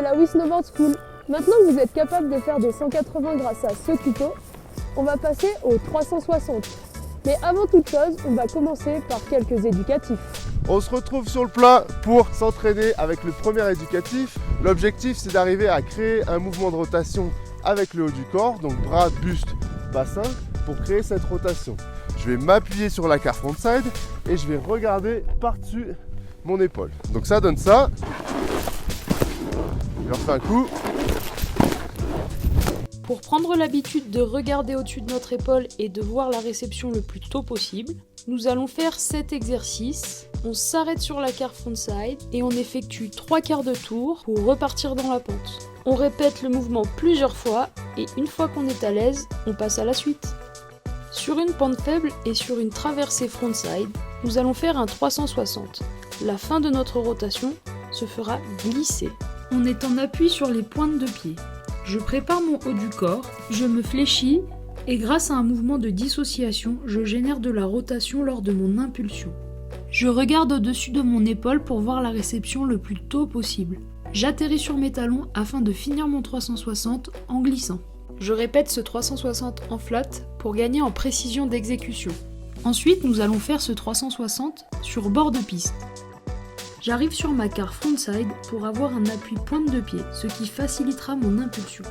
c'est la We Snowboard School. Maintenant que vous êtes capable de faire des 180 grâce à ce tuto, on va passer aux 360. Mais avant toute chose, on va commencer par quelques éducatifs. On se retrouve sur le plat pour s'entraîner avec le premier éducatif. L'objectif, c'est d'arriver à créer un mouvement de rotation avec le haut du corps, donc bras, buste, bassin, pour créer cette rotation. Je vais m'appuyer sur la car frontside et je vais regarder par-dessus mon épaule. Donc ça donne ça. Je leur fais un coup. Pour prendre l'habitude de regarder au-dessus de notre épaule et de voir la réception le plus tôt possible, nous allons faire 7 exercices. On s'arrête sur la car frontside et on effectue 3 quarts de tour pour repartir dans la pente. On répète le mouvement plusieurs fois et une fois qu'on est à l'aise, on passe à la suite. Sur une pente faible et sur une traversée frontside, nous allons faire un 360. La fin de notre rotation se fera glisser. On est en appui sur les pointes de pied. Je prépare mon haut du corps, je me fléchis et grâce à un mouvement de dissociation, je génère de la rotation lors de mon impulsion. Je regarde au-dessus de mon épaule pour voir la réception le plus tôt possible. J'atterris sur mes talons afin de finir mon 360 en glissant. Je répète ce 360 en flat pour gagner en précision d'exécution. Ensuite, nous allons faire ce 360 sur bord de piste. J'arrive sur ma car frontside pour avoir un appui pointe de pied, ce qui facilitera mon impulsion.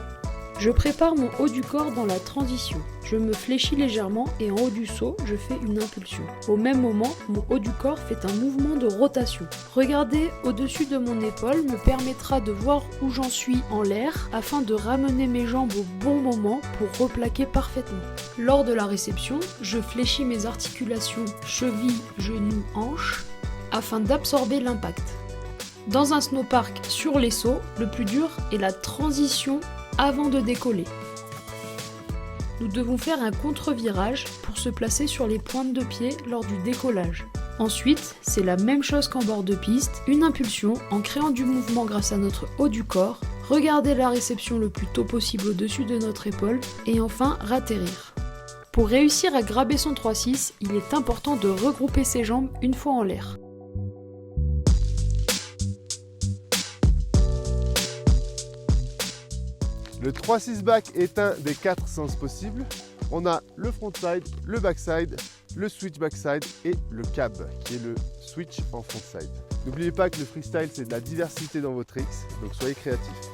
Je prépare mon haut du corps dans la transition. Je me fléchis légèrement et en haut du saut, je fais une impulsion. Au même moment, mon haut du corps fait un mouvement de rotation. Regarder au-dessus de mon épaule me permettra de voir où j'en suis en l'air afin de ramener mes jambes au bon moment pour replaquer parfaitement. Lors de la réception, je fléchis mes articulations cheville, genou, hanche afin d'absorber l'impact. Dans un snowpark sur les sauts, le plus dur est la transition avant de décoller. Nous devons faire un contre-virage pour se placer sur les pointes de pied lors du décollage. Ensuite, c'est la même chose qu'en bord de piste, une impulsion en créant du mouvement grâce à notre haut du corps, regarder la réception le plus tôt possible au-dessus de notre épaule et enfin ratterrir. Pour réussir à graber son 3-6, il est important de regrouper ses jambes une fois en l'air. Le 3-6 back est un des 4 sens possibles. On a le frontside, le backside, le switch backside et le cab, qui est le switch en frontside. N'oubliez pas que le freestyle, c'est de la diversité dans vos tricks, donc soyez créatifs.